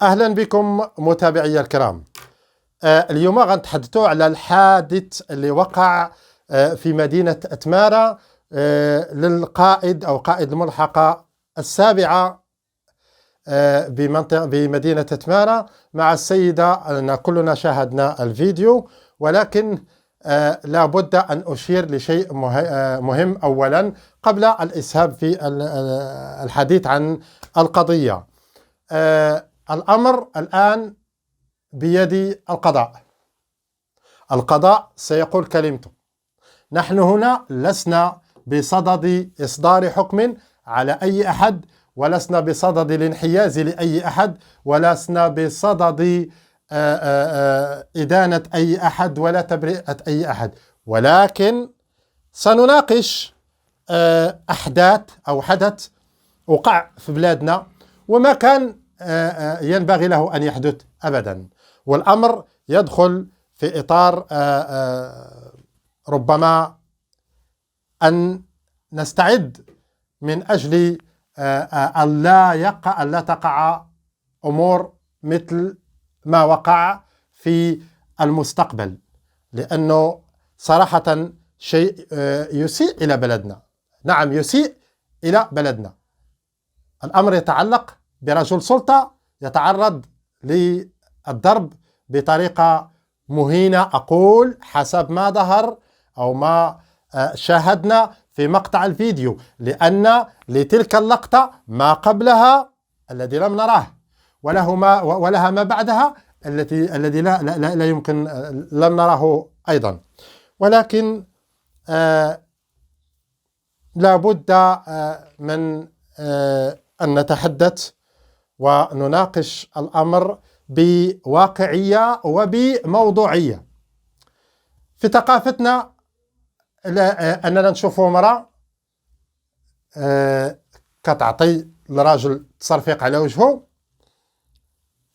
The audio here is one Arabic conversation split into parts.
أهلا بكم متابعي الكرام. اليوم غنتحدثوا على الحادث اللي وقع في مدينة أتمارة للقائد أو قائد الملحقة السابعة بمدينة أتمارة مع السيدة. أن كلنا شاهدنا الفيديو، ولكن لابد أن أشير لشيء مهم أولا قبل الإسهاب في الحديث عن القضية. الأمر الآن بيد القضاء. القضاء سيقول كلمته. نحن هنا لسنا بصدد إصدار حكم على أي أحد، ولسنا بصدد الانحياز لأي أحد، ولسنا بصدد إدانة أي أحد ولا تبرئة أي أحد، ولكن سنناقش أحداث أو حدث وقع في بلادنا وما كان ينبغي له أن يحدث أبدا. والأمر يدخل في إطار ربما أن نستعد من أجل أن لا تقع أمور مثل ما وقع في المستقبل، لأنه صراحة شيء يسيء إلى بلدنا. نعم، يسيء إلى بلدنا. الأمر يتعلق برجل سلطة يتعرض للضرب بطريقة مهينة، أقول حسب ما ظهر أو ما شاهدنا في مقطع الفيديو، لأن لتلك اللقطة ما قبلها الذي لم نراه، ولها ما بعدها الذي لا يمكن لم نراه أيضا. ولكن لا بد من أن نتحدث ونناقش الأمر بواقعية وبموضوعية. في ثقافتنا أننا نشوف امرأة كتعطي لراجل تصرفيق على وجهه،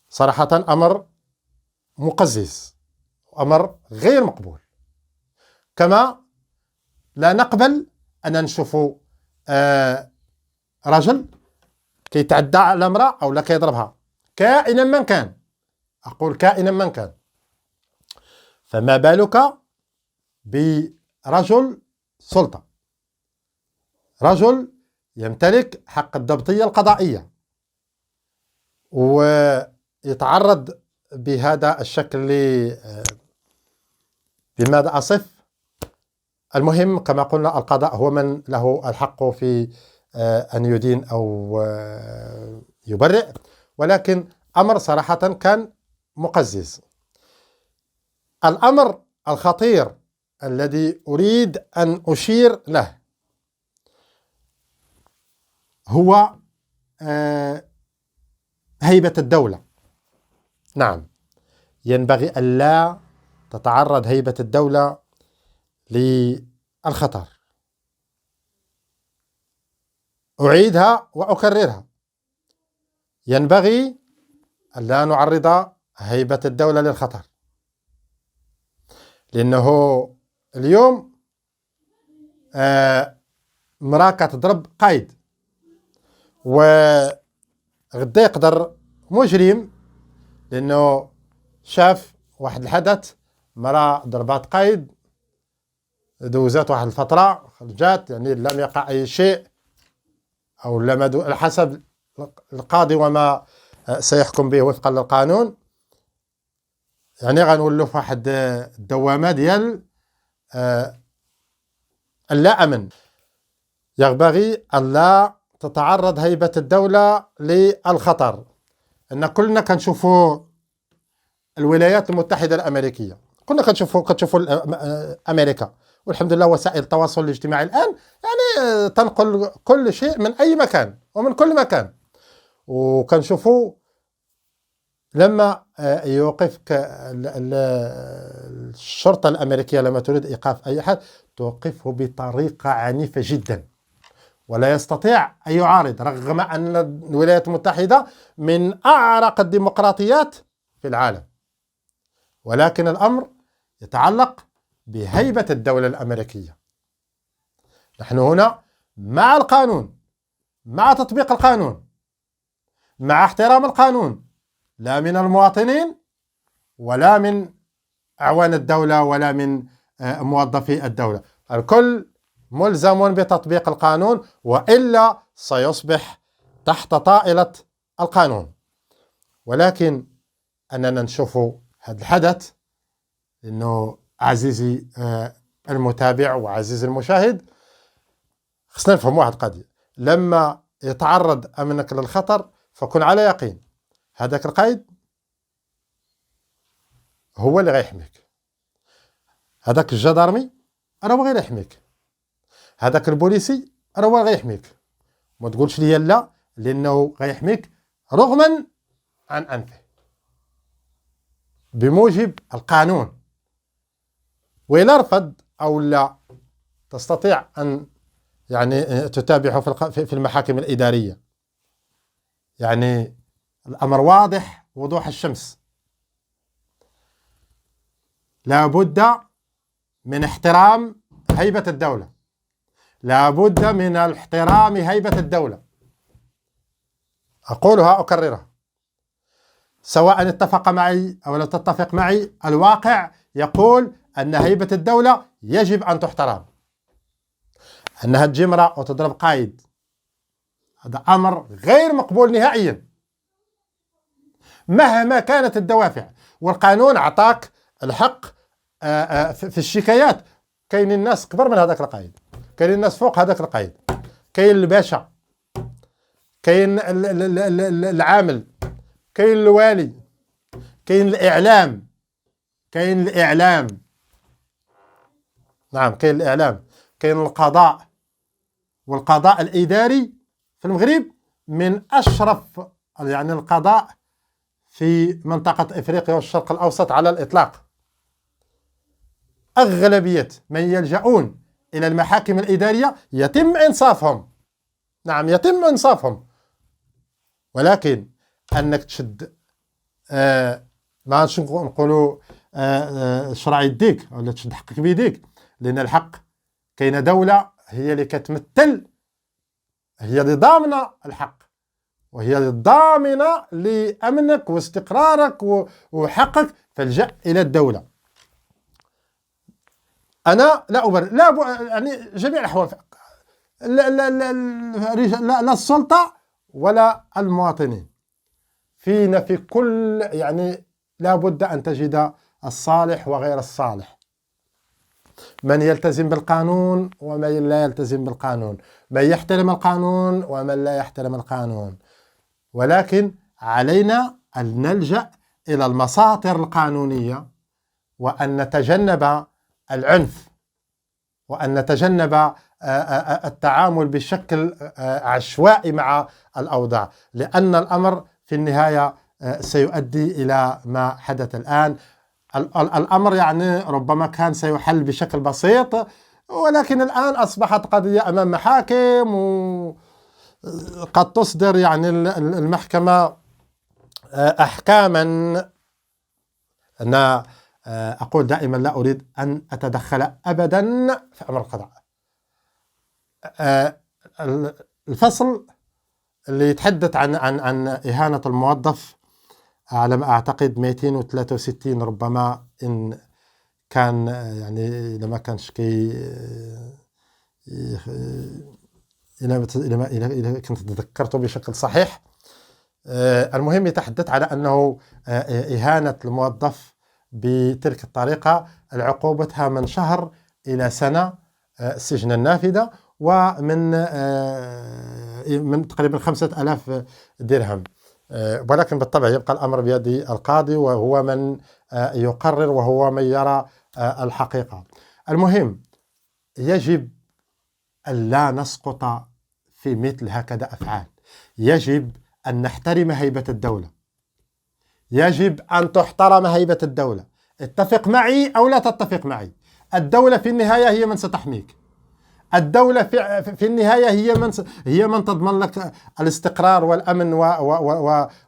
صراحة أمر مقزز، أمر غير مقبول. كما لا نقبل أن نشوف رجل كيتعدى على امرأة أو لا كيضربها كائنا من كان، أقول كائنا من كان، فما بالك برجل سلطة، رجل يمتلك حق الضبطية القضائية ويتعرض بهذا الشكل. بماذا أصف؟ المهم كما قلنا القضاء هو من له الحق في أن يدين أو يبرئ، ولكن أمر صراحة كان مقزز. الأمر الخطير الذي أريد أن أشير له هو هيبة الدولة. نعم، ينبغي ألا تتعرض هيبة الدولة للخطر. أعيدها وأكررها، ينبغي ألا نعرض هيبة الدولة للخطر، لأنه اليوم مرأة كتضرب قايد، وغدا يقدر مجرم لأنه شاف واحد الحدث، مرأة ضربات قايد، دوزات واحد الفترة خرجات، يعني لم يقع أي شيء أو لم حسب القاضي وما سيحكم به وفقا للقانون، يعني غنولوا في واحد الدوامة ديال اللا أمن. ينبغي ألا تتعرض هيبة الدولة للخطر. أن كلنا كنشوفوا الولايات المتحدة الأمريكية، كنا كتشوفوا أمريكا، والحمد لله وسائل التواصل الاجتماعي الآن يعني تنقل كل شيء من أي مكان ومن كل مكان. وكنشوفوا لما يوقفك الشرطة الأمريكية لما تريد إيقاف أي أحد توقفه بطريقة عنيفة جدا، ولا يستطيع أن يعارض، رغم أن الولايات المتحدة من أعرق الديمقراطيات في العالم. ولكن الأمر يتعلق بهيبة الدولة الأمريكية. نحن هنا مع القانون، مع تطبيق القانون، مع احترام القانون، لا من المواطنين ولا من أعوان الدولة ولا من موظفي الدولة. الكل ملزم بتطبيق القانون، وإلا سيصبح تحت طائلة القانون. ولكن أننا نشوف هذا الحدث، إنه عزيزي المتابع وعزيزي المشاهد، خصنا نفهم واحد القضية: لما يتعرض أمنك للخطر فكن على يقين هذاك القائد هو اللي غيحميك، هذاك الجدارمي راه هو غير يحميك، هذاك البوليسي راه هو غيحميك. ما تقولش لي لا، لأنه غيحميك رغما عن أنفه بموجب القانون. وإلا رفض أو لا، تستطيع أن تتابعه في المحاكم الإدارية. الأمر واضح وضوح الشمس. لا بد من احترام هيبة الدولة، لا بد من احترام هيبة الدولة. أقولها أكررها، سواء اتفق معي أو لا تتفق معي، الواقع يقول أن هيبة الدولة يجب أن تحترم. أنها تجي امرأة وتضرب قائد، هذا أمر غير مقبول نهائيا مهما كانت الدوافع. والقانون أعطاك الحق في الشكايات. كاين الناس كبر من هذاك القائد، كاين الناس فوق هذاك القائد، كاين الباشا، كاين العامل، كاين الوالي، كاين الإعلام، كاين الإعلام، نعم كاين الإعلام، كاين القضاء. والقضاء الإداري في المغرب من أشرف القضاء في منطقة إفريقيا والشرق الأوسط على الإطلاق. أغلبية من يلجؤون إلى المحاكم الإدارية يتم إنصافهم، نعم يتم إنصافهم. ولكن أنك تشد ما نقولوا شرع يديك ولا تشد حقك بيديك، لأن الحق كاينة دولة هي اللي كتمثل، هي اللي ضامنة الحق، وهي اللي ضامنة لأمنك واستقرارك وحقك، فالجأ إلى الدولة. أنا لا أبرر، جميع الأحوال، لا السلطة ولا المواطنين، فينا في كل لا بد أن تجد الصالح وغير الصالح، من يلتزم بالقانون ومن لا يلتزم بالقانون، من يحترم القانون ومن لا يحترم القانون. ولكن علينا أن نلجأ إلى المساطر القانونية، وأن نتجنب العنف، وأن نتجنب التعامل بشكل عشوائي مع الأوضاع، لأن الأمر في النهاية سيؤدي إلى ما حدث الآن. الأمر ربما كان سيحل بشكل بسيط، ولكن الآن أصبحت قضية أمام محاكم، وقد تصدر المحكمة أحكاما. أنا أقول دائما لا أريد أن أتدخل أبدا في أمر القضاء. الفصل اللي يتحدث عن إهانة الموظف على ما أعتقد 263 ربما، إن كان إذا ما كانش إذا كنت تذكرته بشكل صحيح. المهم يتحدث على أنه إهانة الموظف بتلك الطريقة عقوبتها من شهر إلى سنة سجنا نافذة، ومن من تقريبا 5000 درهم. ولكن بالطبع يبقى الأمر بيد القاضي، وهو من يقرر وهو من يرى الحقيقة. المهم يجب أن لا نسقط في مثل هكذا أفعال. يجب أن نحترم هيبة الدولة، يجب أن تحترم هيبة الدولة. اتفق معي أو لا تتفق معي، الدولة في النهاية هي من ستحميك. الدولة في النهاية هي من تضمن لك الاستقرار والأمن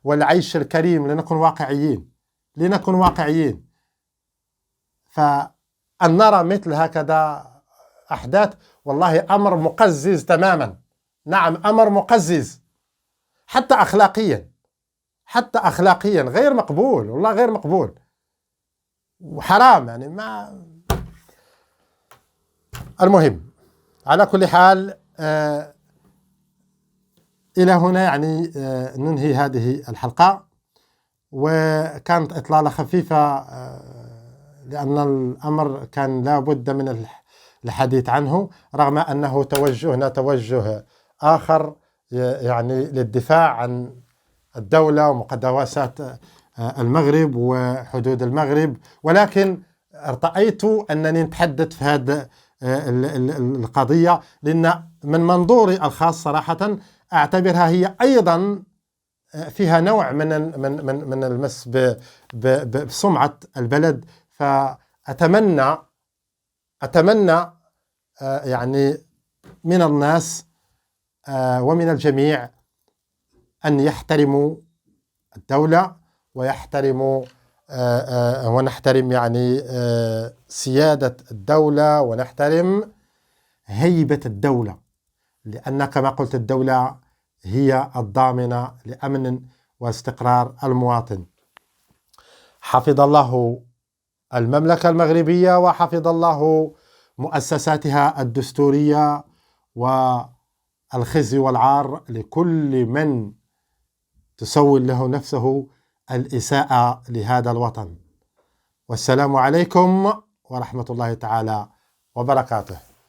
والعيش الكريم. لنكن واقعيين. فأن نرى مثل هكذا أحداث والله أمر مقزز تماما. نعم أمر مقزز، حتى أخلاقيا، حتى أخلاقيا غير مقبول، والله غير مقبول وحرام يعني. ما المهم على كل حال إلى هنا يعني ننهي هذه الحلقة، وكانت إطلالة خفيفة لأن الأمر كان لا بد من الحديث عنه، رغم أنه توجهنا توجه آخر يعني للدفاع عن الدولة ومقدسات المغرب وحدود المغرب، ولكن ارتأيت أنني نتحدث في هذه القضية لأن من منظوري الخاص صراحة أعتبرها هي أيضا فيها نوع من المس بسمعة البلد. فأتمنى يعني من الناس ومن الجميع أن يحترموا الدولة ويحترموا ونحترم يعني سيادة الدولة ونحترم هيبة الدولة، لأن كما قلت الدولة هي الضامنة لأمن واستقرار المواطن. حفظ الله المملكة المغربية وحفظ الله مؤسساتها الدستورية، والخزي والعار لكل من تسول له نفسه الإساءة لهذا الوطن. والسلام عليكم ورحمة الله تعالى وبركاته.